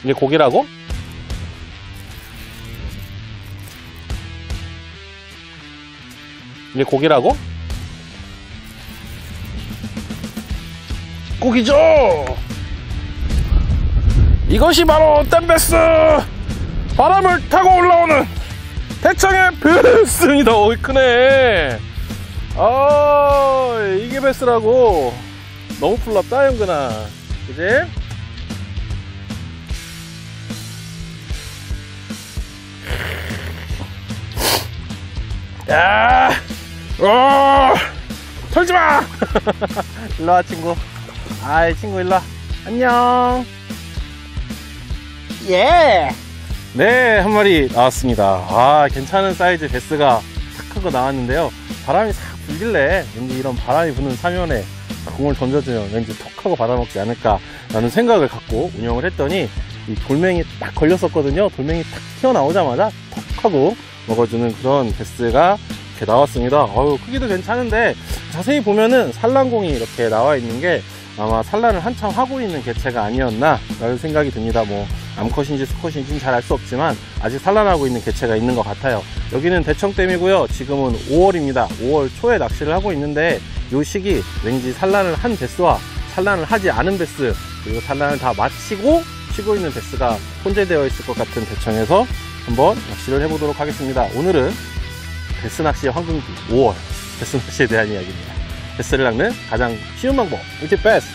이게 고기라고? 이게 고기라고? 고기죠! 이것이 바로 댐베스! 바람을 타고 올라오는 대창의 베스입니다. 어이 크네. 아, 이게 베스라고. 너무 풀렀다 형근아, 그지? 야, 털지마! 일로와 친구. 아이 친구 일로와. 안녕. 예. 네, 한 마리 나왔습니다. 아, 괜찮은 사이즈 베스가 탁 하고 나왔는데요. 바람이 싹 불길래 왠지 이런 바람이 부는 사면에 공을 던져주면 왠지 톡 하고 받아먹지 않을까 라는 생각을 갖고 운영을 했더니 이 돌멩이 딱 걸렸었거든요. 돌멩이 딱 튀어나오자마자 톡 하고 먹어주는 그런 베스가 이렇게 나왔습니다. 어우, 크기도 괜찮은데 자세히 보면은 산란공이 이렇게 나와 있는 게 아마 산란을 한참 하고 있는 개체가 아니었나 라는 생각이 듭니다. 뭐 암컷인지 수컷인지는 잘 알 수 없지만 아직 산란하고 있는 개체가 있는 것 같아요. 여기는 대청댐이고요. 지금은 5월입니다. 5월 초에 낚시를 하고 있는데 이 시기 왠지 산란을 한 베스와 산란을 하지 않은 베스, 그리고 산란을 다 마치고 쉬고 있는 베스가 혼재되어 있을 것 같은 대청에서 한번 낚시를 해보도록 하겠습니다. 오늘은 베스 낚시의 황금기 5월 베스 낚시에 대한 이야기입니다. 베스를 낚는 가장 쉬운 방법, 이제 베스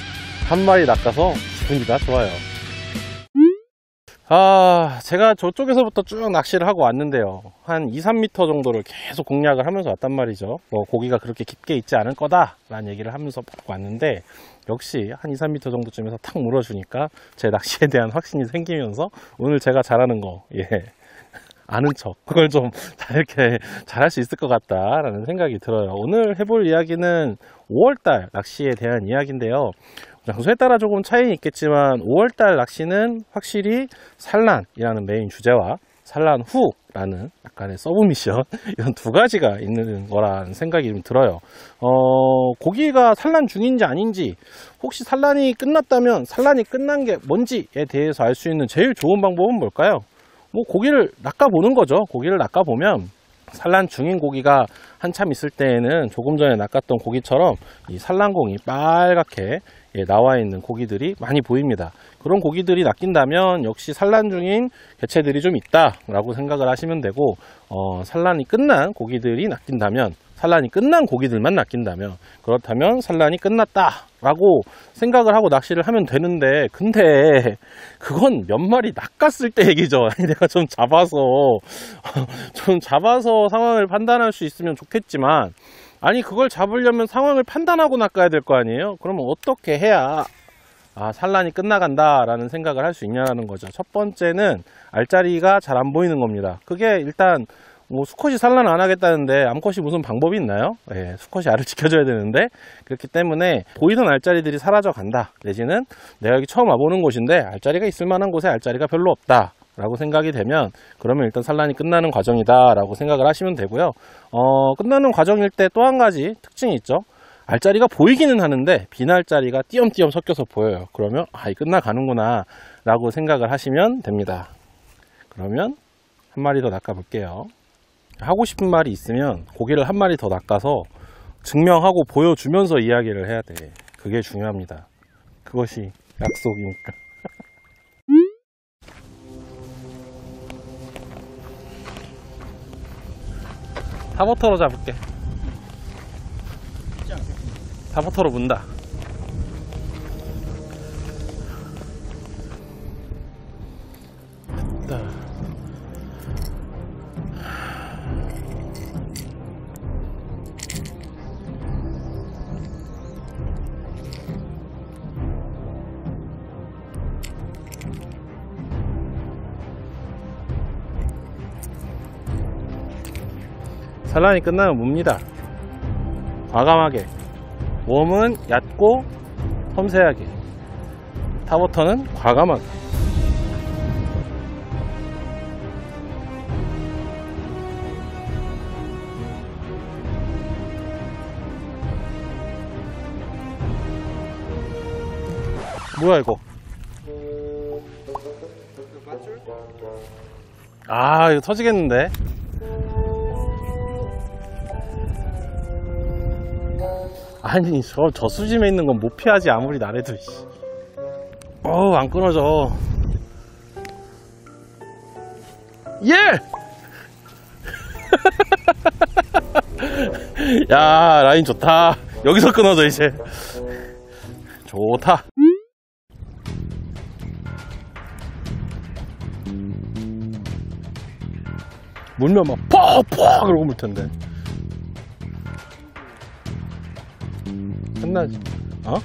한 마리 낚아서 기분이 다 좋아요. 제가 저쪽에서부터 쭉 낚시를 하고 왔는데요. 한 2-3m 정도를 계속 공략을 하면서 왔단 말이죠. 뭐 고기가 그렇게 깊게 있지 않을 거다 라는 얘기를 하면서 왔는데 역시 한 2-3m 정도쯤에서 탁 물어주니까 제 낚시에 대한 확신이 생기면서 오늘 제가 잘하는 거, 아는 척, 그걸 좀 이렇게 잘할 수 있을 것 같다라는 생각이 들어요. 오늘 해볼 이야기는 5월달 낚시에 대한 이야기인데요. 장소에 따라 조금 차이는 있겠지만 5월달 낚시는 확실히 산란이라는 메인 주제와 산란 후라는 약간의 서브 미션, 이런 두 가지가 있는 거라는 생각이 좀 들어요. 고기가 산란 중인지 아닌지, 혹시 산란이 끝났다면 산란이 끝난 게 뭔지에 대해서 알 수 있는 제일 좋은 방법은 뭘까요? 뭐 고기를 낚아보는 거죠. 고기를 낚아보면 산란 중인 고기가 한참 있을 때에는 조금 전에 낚았던 고기처럼 이 산란공이 빨갛게 나와 있는 고기들이 많이 보입니다. 그런 고기들이 낚인다면 역시 산란 중인 개체들이 좀 있다 라고 생각을 하시면 되고, 산란이 끝난 고기들이 낚인다면, 산란이 끝난 고기들만 낚인다면, 그렇다면 산란이 끝났다 라고 생각을 하고 낚시를 하면 되는데, 근데 그건 몇 마리 낚았을 때 얘기죠. 내가 좀 잡아서 상황을 판단할 수 있으면 좋겠지만, 아니 그걸 잡으려면 상황을 판단하고 낚아야 될 거 아니에요. 그러면 어떻게 해야 산란이 끝나간다 라는 생각을 할 수 있냐는 거죠. 첫 번째는 알짜리가 잘 안 보이는 겁니다. 그게 일단 뭐 수컷이 산란 안 하겠다는데 암컷이 무슨 방법이 있나요? 수컷이 알을 지켜줘야 되는데, 그렇기 때문에 보이던 알짜리들이 사라져 간다, 내지는 내가 여기 처음 와보는 곳인데 알짜리가 있을 만한 곳에 알짜리가 별로 없다 라고 생각이 되면, 그러면 일단 산란이 끝나는 과정이다 라고 생각을 하시면 되고요. 끝나는 과정일 때 또 한 가지 특징이 있죠. 알짜리가 보이기는 하는데 비날짜리가 띄엄띄엄 섞여서 보여요. 그러면 이 끝나가는구나 라고 생각을 하시면 됩니다. 그러면 한 마리 더 낚아 볼게요. 하고 싶은 말이 있으면 고기를 한 마리 더 낚아서 증명하고 보여주면서 이야기를 해야 돼. 그게 중요합니다. 그것이 약속이니까. 타버터로 잡을게. 타버터로 문다. 산란이 끝나면 뭡니다. 과감하게. 웜은 얕고 섬세하게, 타버터는 과감하게. 뭐야 이거? 아, 이거 터지겠는데. 아니, 저 수심에 있는 건 못 피하지, 아무리 나래도. 안 끊어져. 예! 야, 라인 좋다. 여기서 끊어져, 이제. 좋다. 물면 막 퍽퍽 이러고 물 텐데. 끝나지. 어?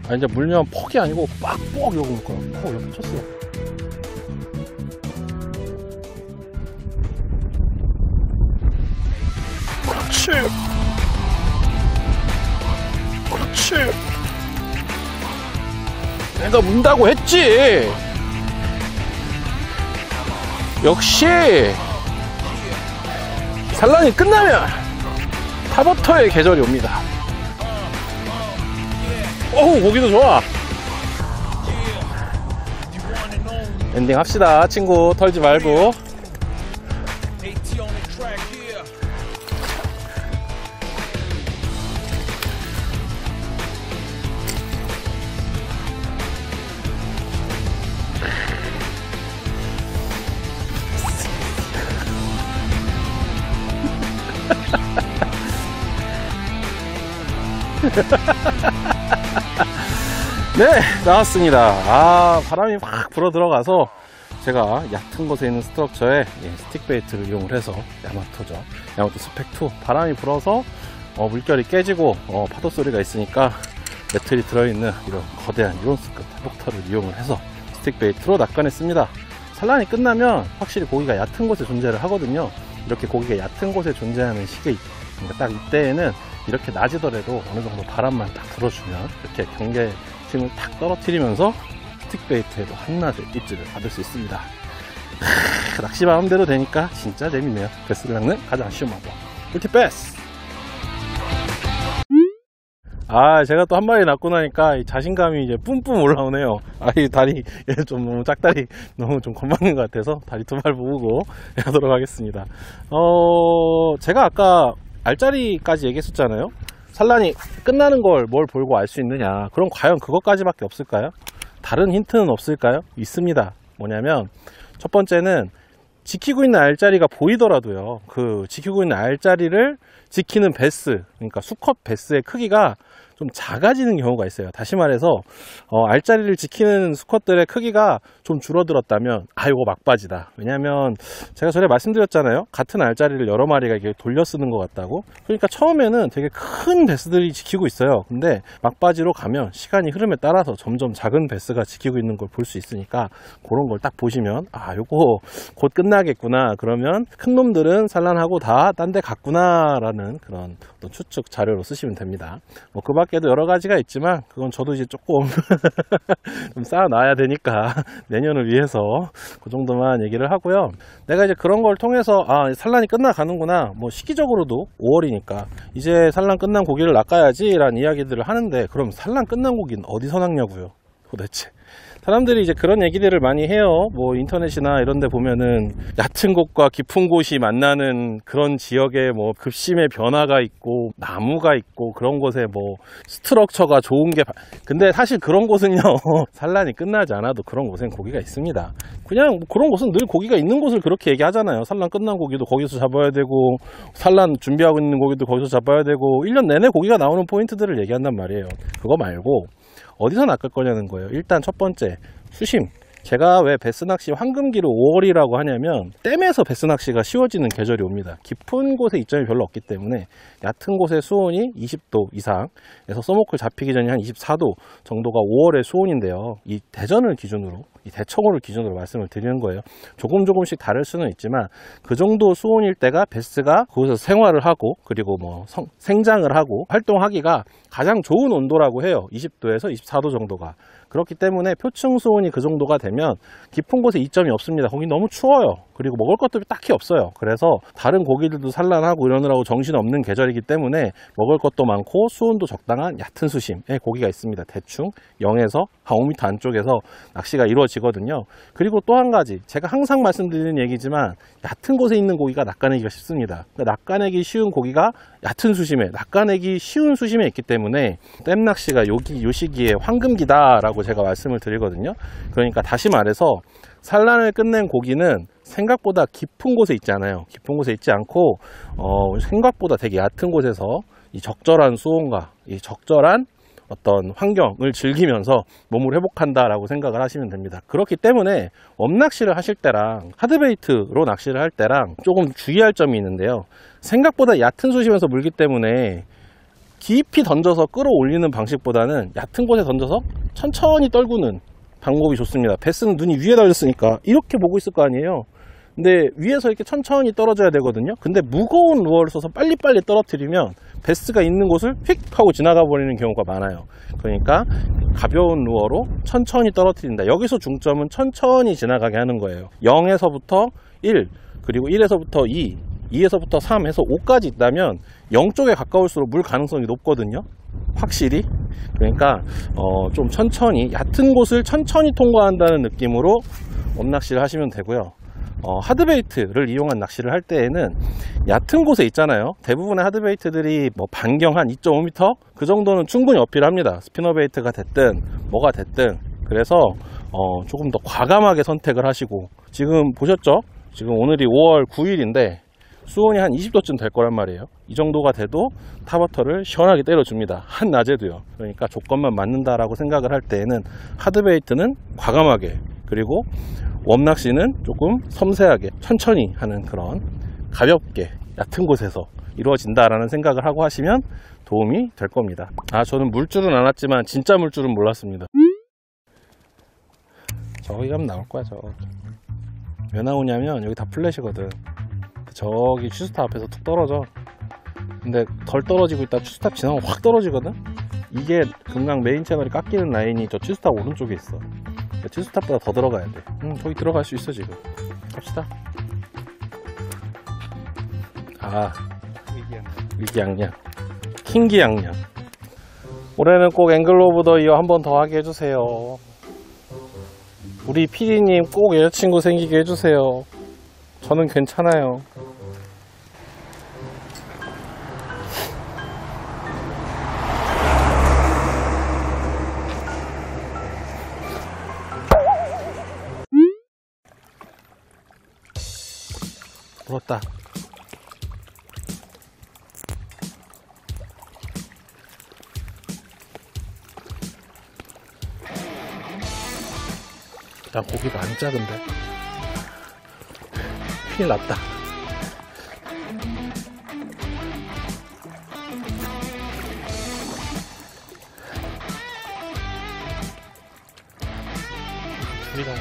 아, 이제 물면 퍽이 아니고 빡뻑 이러고 물 거야. 이렇게 쳤어. 그렇지. 그렇지. 내가 문다고 했지. 역시 산란이 끝나면 타버터의 계절이 옵니다. 어우, 고기도 좋아. 엔딩 합시다, 친구. 털지 말고. 네, 나왔습니다. 아, 바람이 확 불어 들어가서 제가 얕은 곳에 있는 스트럭처에 스틱 베이트를 이용을 해서 야마토죠. 야마토 스펙2. 바람이 불어서 물결이 깨지고 파도 소리가 있으니까 매트리 들어있는 이런 거대한 이론스급 타복터를 이용을 해서 스틱 베이트로 낚아냈습니다. 산란이 끝나면 확실히 고기가 얕은 곳에 존재를 하거든요. 이렇게 고기가 얕은 곳에 존재하는 시기, 그러니까 딱 이때에는 이렇게 낮이더라도 어느 정도 바람만 딱 불어주면 이렇게 경계심을 탁 떨어뜨리면서 스틱베이트에도 한낮에 입질을 받을 수 있습니다. 낚시 마음대로 되니까 진짜 재밌네요. 베스를 낚는 가장 쉬운 방법, 꿀팁 베스. 아, 제가 또 한 마리 낚고 나니까 이 자신감이 이제 뿜뿜 올라오네요. 아, 이 다리 좀 너무 짝다리 너무 좀 겁먹는 것 같아서 다리 두 발 모으고 하도록 하겠습니다. 제가 아까 알짜리까지 얘기했었잖아요. 산란이 끝나는 걸 뭘 보고 알 수 있느냐. 그럼 과연 그것까지밖에 없을까요? 다른 힌트는 없을까요? 있습니다. 뭐냐면 첫 번째는 지키고 있는 알짜리가 보이더라도요, 그 지키고 있는 알짜리를 지키는 베스, 그러니까 수컷 베스의 크기가 좀 작아지는 경우가 있어요. 다시 말해서 알짜리를 지키는 수컷들의 크기가 좀 줄어들었다면 이거 막바지다. 왜냐면 제가 전에 말씀드렸잖아요. 같은 알짜리를 여러 마리가 이렇게 돌려 쓰는 것 같다고. 그러니까 처음에는 되게 큰 베스들이 지키고 있어요. 근데 막바지로 가면 시간이 흐름에 따라서 점점 작은 베스가 지키고 있는 걸 볼 수 있으니까 그런 걸 딱 보시면 요거 곧 끝나겠구나. 그러면 큰 놈들은 산란하고 다 딴 데 갔구나 라는 그런 어떤 추측 자료로 쓰시면 됩니다. 뭐 그 밖에도 여러 가지가 있지만 그건 저도 이제 조금 좀 쌓아놔야 되니까 내년을 위해서 그 정도만 얘기를 하고요. 내가 이제 그런 걸 통해서 산란이 끝나가는구나, 뭐 시기적으로도 5월이니까 이제 산란 끝난 고기를 낚아야지 라는 이야기들을 하는데, 그럼 산란 끝난 고기는 어디서 낚냐고요 도대체. 사람들이 이제 그런 얘기들을 많이 해요. 뭐 인터넷이나 이런 데 보면은 얕은 곳과 깊은 곳이 만나는 그런 지역에 뭐 급심의 변화가 있고 나무가 있고 그런 곳에 뭐 스트럭처가 좋은 게, 근데 사실 그런 곳은요 산란이 끝나지 않아도 그런 곳엔 고기가 있습니다. 그냥 뭐 그런 곳은 늘 고기가 있는 곳을 그렇게 얘기하잖아요. 산란 끝난 고기도 거기서 잡아야 되고, 산란 준비하고 있는 고기도 거기서 잡아야 되고, 1년 내내 고기가 나오는 포인트들을 얘기한단 말이에요. 그거 말고 어디서 낚을 거냐는 거예요. 일단 첫 번째, 수심. 제가 왜 베스낚시 황금기를 5월이라고 하냐면 댐에서 베스낚시가 쉬워지는 계절이 옵니다. 깊은 곳에 이점이 별로 없기 때문에 얕은 곳의 수온이 20도 이상에서 써먹을 잡히기 전에 한 24도 정도가 5월의 수온인데요. 이 대전을 기준으로, 이 대청호를 기준으로 말씀을 드리는 거예요. 조금씩 다를 수는 있지만 그 정도 수온일 때가 베스가 거기서 생활을 하고 그리고 뭐 생장을 하고 활동하기가 가장 좋은 온도라고 해요. 20도에서 24도 정도가. 그렇기 때문에 표층 수온이 그 정도가 되면 깊은 곳에 이점이 없습니다. 거기 너무 추워요. 그리고 먹을 것도 딱히 없어요. 그래서 다른 고기들도 산란하고 이러느라고 정신없는 계절이기 때문에 먹을 것도 많고 수온도 적당한 얕은 수심의 고기가 있습니다. 대충 0에서 한 5m 안쪽에서 낚시가 이루어지고 느껴지거든요. 그리고 또 한 가지, 제가 항상 말씀드리는 얘기지만 얕은 곳에 있는 고기가 낚아내기가 쉽습니다. 그러니까 낚아내기 쉬운 고기가 얕은 수심에, 낚아내기 쉬운 수심에 있기 때문에 댐 낚시가 요 시기에 황금기다 라고 제가 말씀을 드리거든요. 그러니까 다시 말해서 산란을 끝낸 고기는 생각보다 깊은 곳에 있지 않아요. 깊은 곳에 있지 않고 생각보다 되게 얕은 곳에서 이 적절한 수온과 이 적절한 어떤 환경을 즐기면서 몸을 회복한다라고 생각을 하시면 됩니다. 그렇기 때문에 웜낚시를 하실 때랑 하드베이트로 낚시를 할 때랑 조금 주의할 점이 있는데요. 생각보다 얕은 수심에서 물기 때문에 깊이 던져서 끌어올리는 방식보다는 얕은 곳에 던져서 천천히 떨구는 방법이 좋습니다. 베스는 눈이 위에 달렸으니까 이렇게 보고 있을 거 아니에요. 근데 위에서 이렇게 천천히 떨어져야 되거든요. 근데 무거운 루어를 써서 빨리빨리 떨어뜨리면 베스가 있는 곳을 휙 하고 지나가 버리는 경우가 많아요. 그러니까 가벼운 루어로 천천히 떨어뜨린다. 여기서 중점은 천천히 지나가게 하는 거예요. 0에서부터 1, 그리고 1에서부터 2, 2에서부터 3 해서 5까지 있다면 0쪽에 가까울수록 물 가능성이 높거든요. 확실히. 그러니까 좀 천천히, 얕은 곳을 천천히 통과한다는 느낌으로 웜낚시를 하시면 되고요. 하드베이트를 이용한 낚시를 할 때에는 옅은 곳에 있잖아요. 대부분의 하드베이트들이 뭐 반경 한 2.5m 그 정도는 충분히 어필합니다. 스피너베이트가 됐든 뭐가 됐든. 그래서 조금 더 과감하게 선택을 하시고, 지금 보셨죠? 지금 오늘이 5월 9일인데 수온이 한 20도쯤 될 거란 말이에요. 이 정도가 돼도 타버터를 시원하게 때려줍니다. 한낮에도요. 그러니까 조건만 맞는다라고 생각을 할 때에는 하드베이트는 과감하게, 그리고 웜낚시는 조금 섬세하게 천천히 하는 그런 가볍게 얕은 곳에서 이루어진다라는 생각을 하고 하시면 도움이 될 겁니다. 저는 물줄은 안 왔지만 진짜 물줄은 몰랐습니다. 저기 가면 나올 거야. 저기 왜 나오냐면 여기 다 플랫이거든. 저기 추스탑 앞에서 툭 떨어져. 근데 덜 떨어지고 있다 추스탑 지나면 확 떨어지거든. 이게 금강 메인 채널이 깎이는 라인이 저 추스탑 오른쪽에 있어. 추스탑보다 더 들어가야 돼. 저기 들어갈 수 있어. 지금 갑시다. 위기양양, 킹기양양. 올해는 꼭 앵글 오브 더 이어 한 번 더 하게 해주세요. 우리 PD님 꼭 여자친구 생기게 해주세요. 저는 괜찮아요. 물었다. 난 고기가 안 작은데 큰일 났다. 둘이다.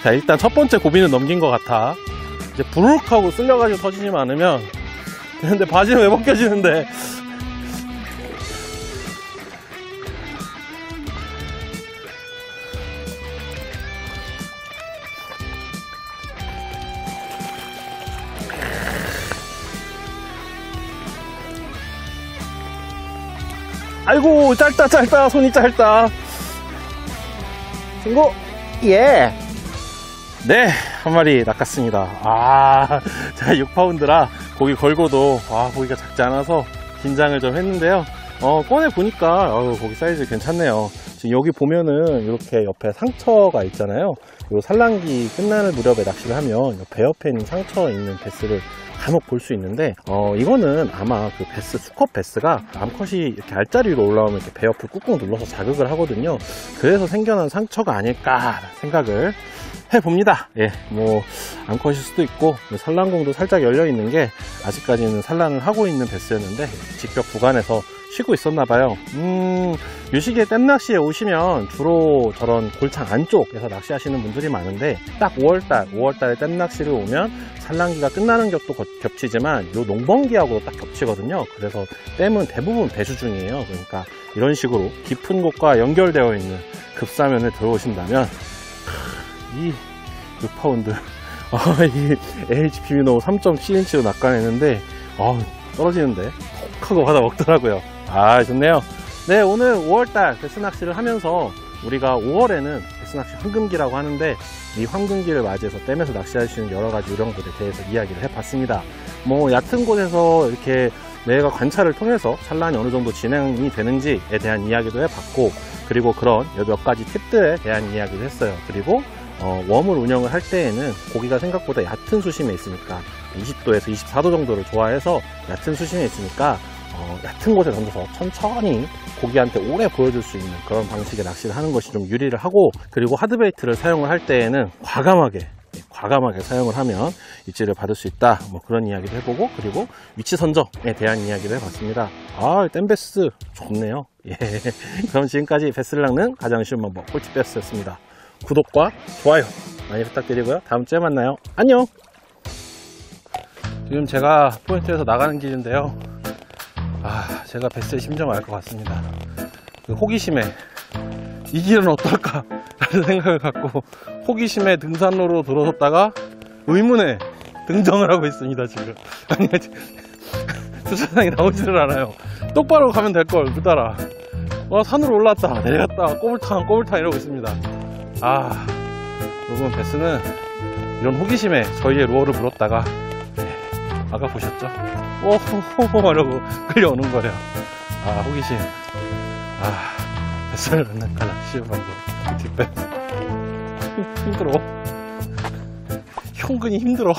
자, 일단 첫 번째 고비는 넘긴 것 같아. 이제 부르륵 하고 쓸려가지고 터지지만 않으면 되는데, 바지는 왜 벗겨지는데. 아이고, 짧다. 손이 짧다. 친구, 예. 네, 한 마리 낚았습니다. 제가 6파운드라 고기 걸고도 고기가 작지 않아서 긴장을 좀 했는데요. 꺼내 보니까 고기 사이즈 괜찮네요. 지금 여기 보면은 이렇게 옆에 상처가 있잖아요. 요 산란기 끝나는 무렵에 낚시를 하면 배 옆에 있는 상처 있는 베스를 간혹 볼 수 있는데, 이거는 아마 그 베스, 수컷 베스가 암컷이 이렇게 알짜리 위로 올라오면 이렇게 배 옆을 꾹꾹 눌러서 자극을 하거든요. 그래서 생겨난 상처가 아닐까 생각을 해봅니다. 예, 뭐 암컷일 수도 있고, 산란공도 살짝 열려 있는 게 아직까지는 산란을 하고 있는 베스였는데 직벽 구간에서 쉬고 있었나봐요. 이 시기에 댐낚시에 오시면 주로 저런 골창 안쪽에서 낚시하시는 분들이 많은데, 딱 5월달에 댐낚시를 오면 산란기가 끝나는 격도 겹치지만 요 농번기하고 딱 겹치거든요. 그래서 댐은 대부분 배수 중이에요. 그러니까 이런 식으로 깊은 곳과 연결되어 있는 급사면에 들어오신다면 이 6파운드 이 AHP 미노 3.7인치로 낚아내는데 떨어지는데 하고 받아 먹더라고요. 아, 좋네요. 네, 오늘 5월달 베스 낚시를 하면서 우리가 5월에는 베스 낚시 황금기라고 하는데 이 황금기를 맞이해서 댐에서 낚시할 수 있는 여러 가지 요령들에 대해서 이야기를 해봤습니다. 뭐 얕은 곳에서 이렇게 내가 관찰을 통해서 산란이 어느 정도 진행이 되는지에 대한 이야기도 해봤고, 그리고 그런 몇 가지 팁들에 대한 이야기를 했어요. 그리고 웜을 운영을 할 때에는 고기가 생각보다 얕은 수심에 있으니까 20도에서 24도 정도를 좋아해서 얕은 수심에 있으니까 얕은 곳에 던져서 천천히 고기한테 오래 보여줄 수 있는 그런 방식의 낚시를 하는 것이 좀 유리를 하고, 그리고 하드베이트를 사용을 할 때에는 과감하게 사용을 하면 입질을 받을 수 있다, 뭐 그런 이야기도 해보고, 그리고 위치 선정에 대한 이야기도 해봤습니다. 아, 댐베스 좋네요. 예. 그럼 지금까지 베스를 낚는 가장 쉬운 방법 꿀팁 베스였습니다. 구독과 좋아요 많이 부탁드리고요. 다음 주에 만나요. 안녕. 지금 제가 포인트에서 나가는 길인데요. 제가 베스의 심정을 알 것 같습니다. 그 호기심에 이 길은 어떨까 라는 생각을 갖고 호기심에 등산로로 들어섰다가 의문에 등정을 하고 있습니다. 지금 아니, 주차장이 나오지를 않아요. 똑바로 가면 될걸 그 따라 산으로 올랐다 내려갔다 꼬불탕 이러고 있습니다. 여러분, 베스는 이런 호기심에 저희의 루어를 물었다가 아까 보셨죠? 호호호 이러고 끌려오는 거예요. 호기심. 베스를 만난 가장 쉬운 방법 뒷배. 힘들어. 현근이 힘들어.